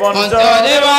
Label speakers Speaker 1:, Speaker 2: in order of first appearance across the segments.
Speaker 1: पंचदेवा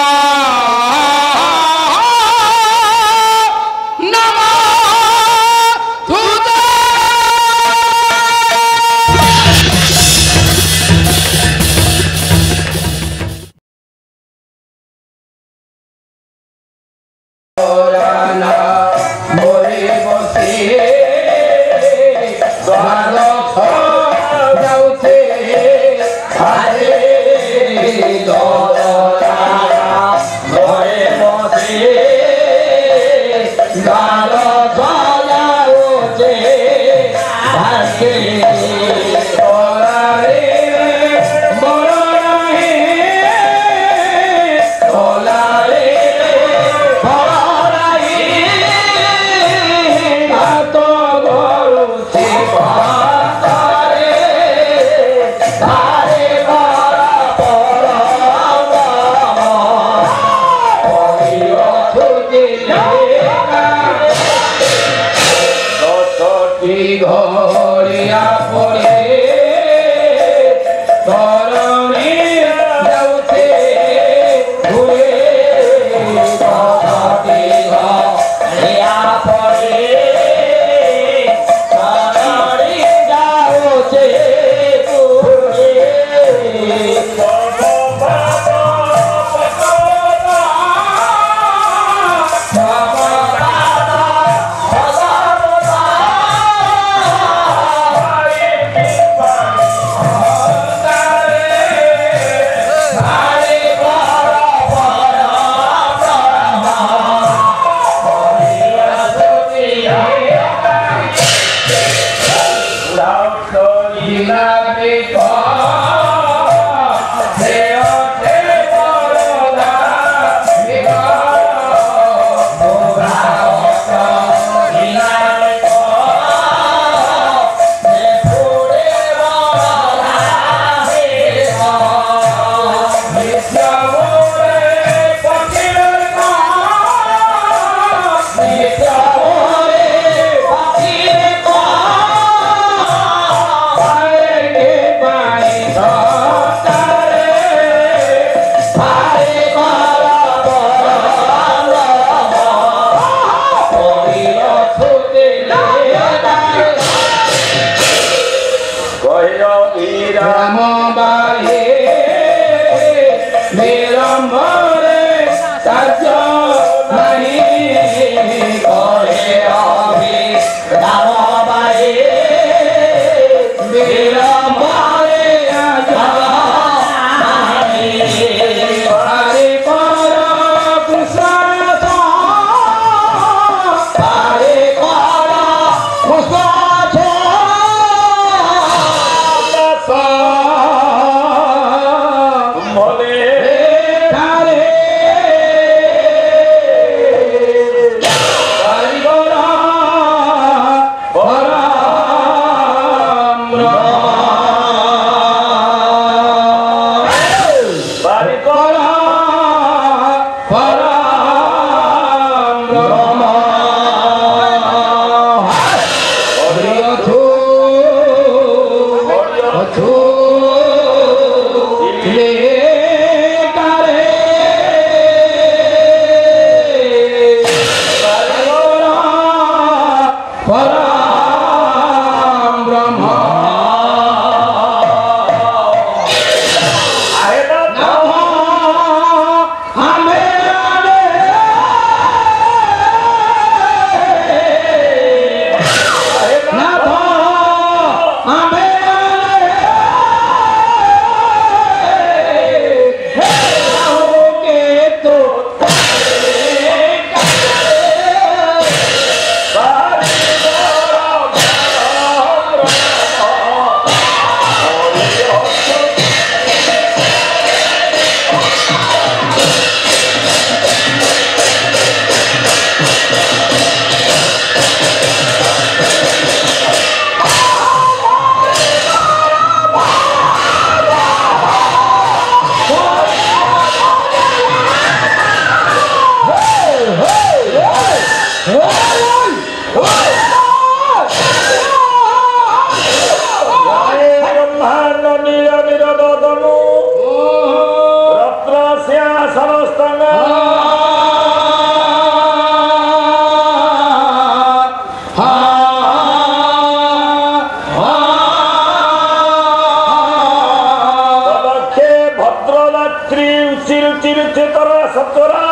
Speaker 1: चितरा सतरा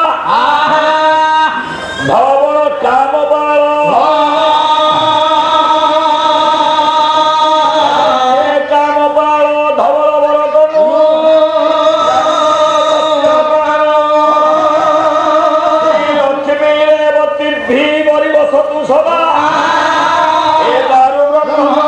Speaker 1: धवल काम बाल काम बाल धवल बरदनु लक्ष्मी रेवती भी बरी बसतु सदा ए दारु ब्रह्म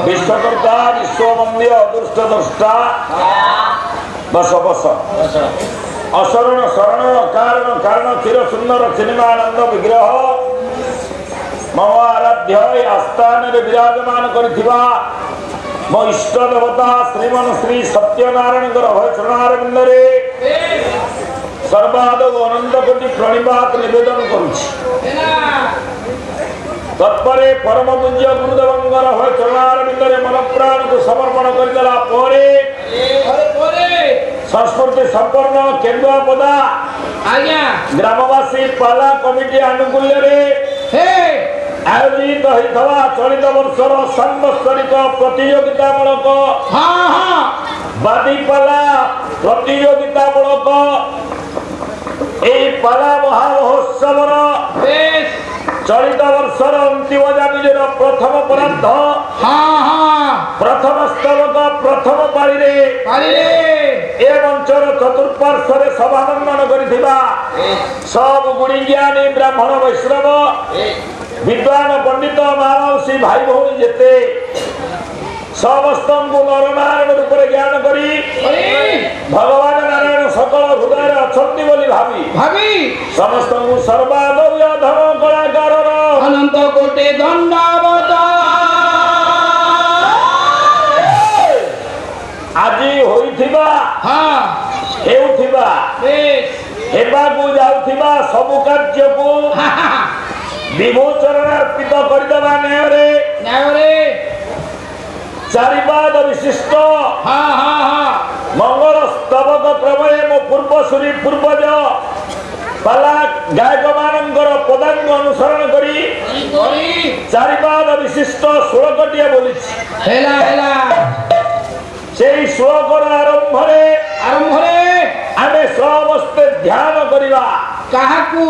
Speaker 1: विश्वकर्ता विश्ववंद्य अदृष्ट द्रष्टा बस बस अशरण शरण कारण कारण चिर सुंदर सिनेमानंद विग्रह मम आराध्य आस्थान विराजमान करिथिबा मो इष्ट देवता श्रीमन श्री सत्यनारायण अभय चरणारविंदरे सर्वादव अनंत कोटि प्रणिपात निवेदन करुछि। तत्परे परम पूज्य गुरुदेवंगर अभय चरणारविंदरे मन प्राण को समर्पण करदेला परे संस्कृति संपन्न केंद्रापदा ग्रामवासी पाला कमिटी आनुकूल्य आयोजित होता चलित वर्षर सांवत्सरिक प्रतियोगितामूलक बादीपाला प्रतियोगितामूलक पाला महामहोत्सव चलित वर्षर अंतिम जामिजर प्रथम परार्ध प्रथम स्तबक प्रथम पाली ए मंचर चतुर्पार्श्व सभानंदन करिथिबा सब गुणी ज्ञानी ब्राह्मण वैष्णव विद्वान पंडित मानसी भाई भौणी जेते समस्त नर नारायण रूप ज्ञान करी भगवान नारायण सकल हृदय अछंती बोली भावी समस्त सर्वादव्य धर्म कलाकार अनंत कोटि दंडवत আজি होइथिबा हेउथिबा हेबाकू जाउथिबा सब कार्य को विमोचन अर्पित करदेवा न्यायरे चारिपाद विशिष्ट मंगल स्तबक क्रमे मो पूर्वसूरी पूर्वज पाला गायक मानकर पदांग अनुसरण करी चारिपाद विशिष्ट श्लोकटिए बोली से श्लोकर आरंभरे आमे समस्ते ध्यान करिबा काहाकू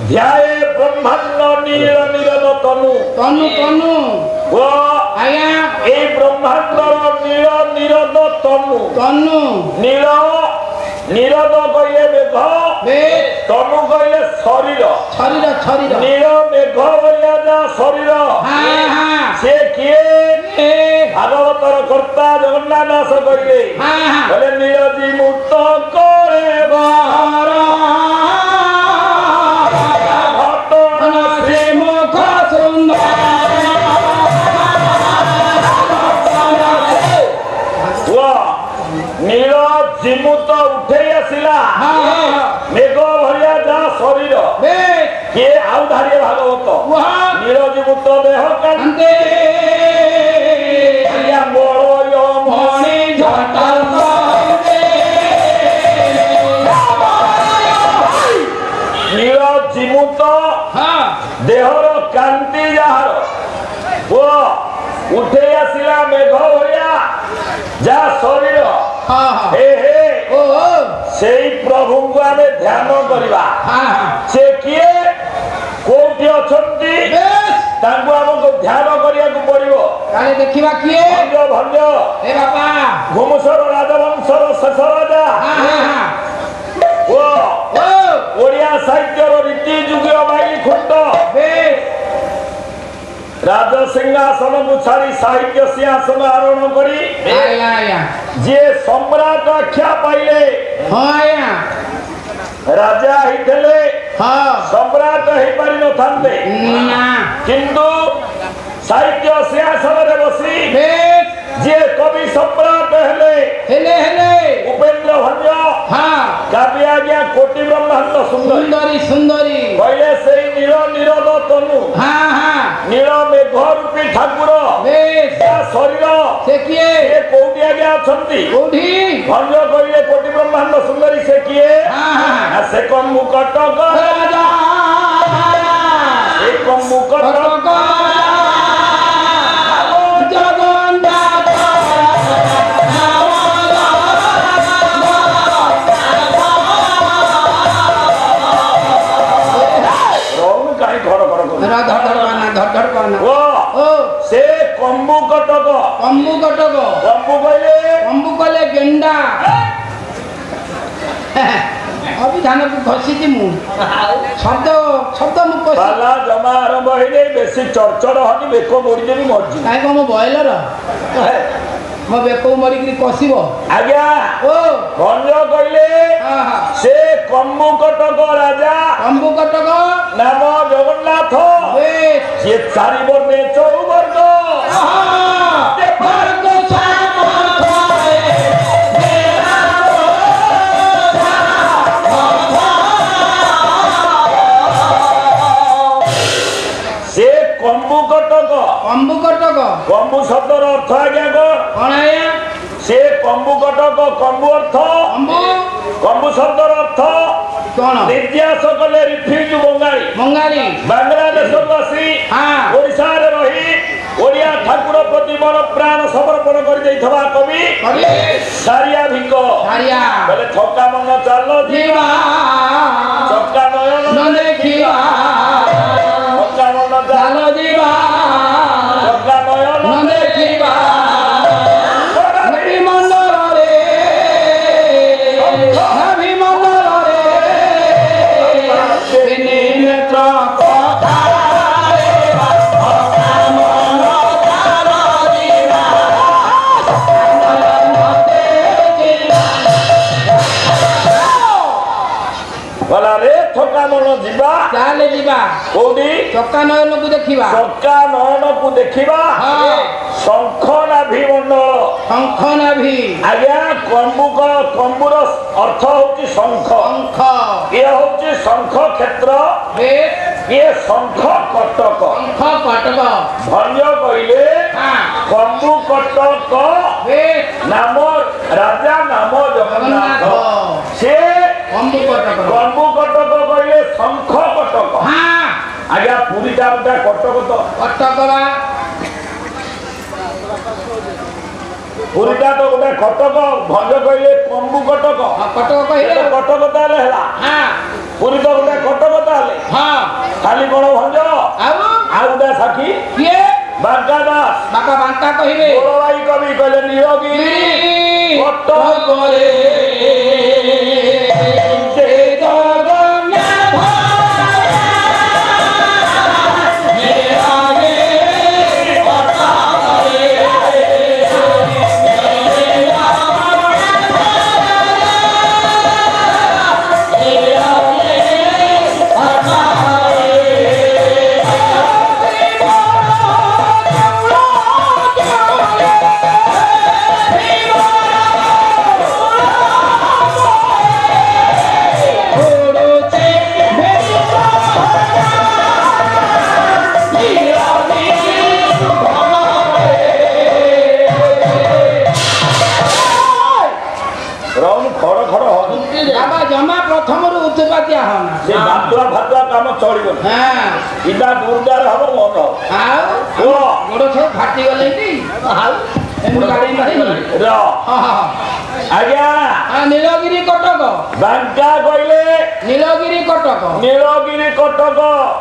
Speaker 1: ध्याये ब्रह्मांड नील निरद तनु तनु तनु ओ आया ए ब्रह्मांड नील निरद तनु तनु नील निरद कइले मेघ तनु कइले शरीर शरीर शरीर नील मेघ बोलिया जा शरीर से किए भागवतर कर्ता जगन्नाथ दास कइले बोले नीरजी मुक्त करे बार जिमुत उठे आसिला मेघ भरिया जा शरीर किए आउ धारिए भागवत नील जिमुत देह कांते मोर मणि झटाल नील जिमुत देहर कांति जार उठे आसिला मेघ भरिया जा शरीर हे हे से प्रभु को आम ध्यान करवा से किए कोठी अछंती तांको हमको ध्यान करिया को पड़िबो काले देखिबा किए भंज भंज ए बापा घुमसर राजवंशर शेष राजा ओ ओडिया साहित्यर रीति जुगियो बाई खुंट राज सिंहासन को छाड़ी साहित्य सिंहासन आरोहण करी जे सम्राट आख्या पाइले राजा हितेले सम्राट हे पारि न थांते किंतु साहित्य सिंहासन रे बसी जे कवि सम्राट हेले उपेंद्र भंज काव्य आज्ञा कोटि ब्रह्मांड सुंदरी सुंदरी कहले से नील निरद तनु नील मेघ रूपी ठाकुर शरीर से किए कोठी आज्ञा अछंती कोठी भंज कहले कोटि ब्रह्मांड से कम्बु कटक
Speaker 2: राजा
Speaker 1: से कम्बु कटक
Speaker 2: जगन्नाथ
Speaker 1: रोम काई घर घर
Speaker 2: धड़ करना
Speaker 1: ओ से कम्बु कटक कम्बु
Speaker 2: कले गेंडा अभी धान को घसी मु शब्द शब्द मु
Speaker 1: पाला जमा आरंभ होइले बेसी चरचर हनी बेको मोड़ी देबी मरजी
Speaker 2: काई को मो बॉयलर मो बेको मरी करी कसिबो
Speaker 1: आज्ञा
Speaker 2: ओ
Speaker 1: भंज कइले से कम्बु कटक राजा
Speaker 2: कम्बु कटक
Speaker 1: नाम जगन्नाथ
Speaker 2: वे
Speaker 1: जे चारि वर्णे चौवर्ग
Speaker 2: वर्ग
Speaker 1: से कम्बु कटक कम्बु शब्दर अर्थ आज्ञा
Speaker 2: कौन आया
Speaker 1: से कम्बु कटक कम्बु अर्थ कम्बु शब्दर अर्थ
Speaker 2: कौन
Speaker 1: निर्यास कले रिफ्यूज
Speaker 2: मंगाली
Speaker 1: बांग्लादेशवासी
Speaker 2: हाँ
Speaker 1: ओडिशा रे रही ओडिया ठाकुर प्रति मन प्राण समर्पण कर दैथवा कवि सारिया भिंग
Speaker 2: सारिया
Speaker 1: बोले थका मन चाल
Speaker 2: जीवा
Speaker 1: चक्का नयन
Speaker 2: न देखिवा
Speaker 1: थका मन
Speaker 2: चाल जीवा
Speaker 1: चक्का नयन
Speaker 2: न देखिवा नबी मंडल रे तिनी नेत्र कथा
Speaker 1: बोला रे थका मन जीवा
Speaker 2: चाले जीवा
Speaker 1: कोडी
Speaker 2: चक्का नयन को देखिवा
Speaker 1: चक्का नयन को देखिवा शंख नाभि मंडल
Speaker 2: शंख नाभि
Speaker 1: आज्ञा कम्बुर अर्थ होची शंख
Speaker 2: शंख
Speaker 1: ये होची शंख क्षेत्र
Speaker 2: वे
Speaker 1: ये शंख कटक
Speaker 2: शंख कटक
Speaker 1: भंज कहले कम्बु कटक
Speaker 2: वे
Speaker 1: नाम राजा नाम जगन्नाथ से
Speaker 2: कम्बु कटक
Speaker 1: कहले शंख कटक
Speaker 2: हाँ
Speaker 1: आज्ञा पुरी जाऊटा कटक तो
Speaker 2: कटक बा
Speaker 1: पुरीटा तो गोटे कटक भंज कहले कम्बु कटक
Speaker 2: कटक कहिले
Speaker 1: कटक ताले हला
Speaker 2: हाँ
Speaker 1: पुरी तो गोटे कटक ताले
Speaker 2: हाँ
Speaker 1: खाली कोन भंज
Speaker 2: आउ
Speaker 1: गोटे साखी
Speaker 2: किए
Speaker 1: बांका दास
Speaker 2: बाका बांका कहिबे
Speaker 1: बोलवाई कवि कहले नीलगिरी कटक रे
Speaker 2: जय जगन्नाथ बाबा जमा प्रथम उत्पातिया होना
Speaker 1: से भातुआ काम चलिबो
Speaker 2: हाँ
Speaker 1: इदा दुर्गार हबो मन
Speaker 2: आओ
Speaker 1: ओ
Speaker 2: गोड़ सब फाटी गले नी आओ एनु गाड़ी नहीं
Speaker 1: र
Speaker 2: हां
Speaker 1: आज्ञा
Speaker 2: नीलगिरी कटक
Speaker 1: बांका कहले
Speaker 2: नीलगिरी कटक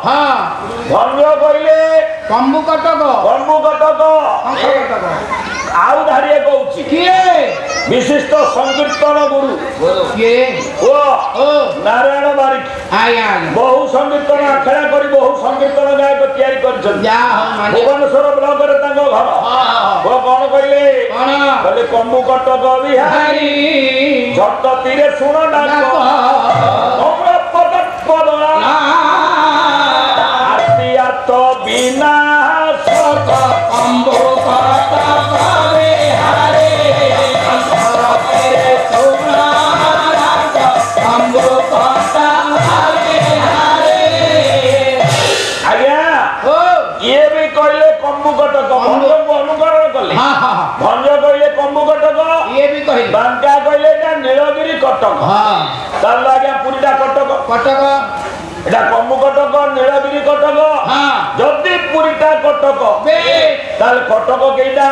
Speaker 2: हाँ
Speaker 1: भंज कहले
Speaker 2: कम्बु कटक
Speaker 1: आउ धारिए कहूची
Speaker 2: किए
Speaker 1: विशिष्ट संकीर्तन गुरु
Speaker 2: किए
Speaker 1: ओ
Speaker 2: ओ
Speaker 1: नारायण बारिक
Speaker 2: आया
Speaker 1: बहु संकीर्तन आखड़ा करी बहु संकीर्तन गायक तैयारी करछन
Speaker 2: जा हो माने
Speaker 1: भुवनेश्वर ब्लॉक रे तांगो घर ओ कोन कहले
Speaker 2: कोन
Speaker 1: कहले कम्बु कटक बिहारी झट तीरे सुन डाक हमरा पदक पदला आतिया तो बिना सक
Speaker 2: कम्बु कटक बिहारी कम्बु कटक बिहारी
Speaker 1: आज्ञा
Speaker 2: ओ
Speaker 1: ये भी कहले कम्बु कटक भंज को अनुकरण कले
Speaker 2: हां हां
Speaker 1: भंज कहले कम्बु कटक
Speaker 2: ये भी कहिल
Speaker 1: बांका कहले ना नीलगिरी कटक
Speaker 2: हाँ
Speaker 1: ताल आज्ञा पुरीटा कटक
Speaker 2: कटक
Speaker 1: एटा कम्बु कटक नीलगिरी कटक
Speaker 2: हाँ
Speaker 1: जदि पुरीटा कटक
Speaker 2: बे
Speaker 1: ताल कटक केइटा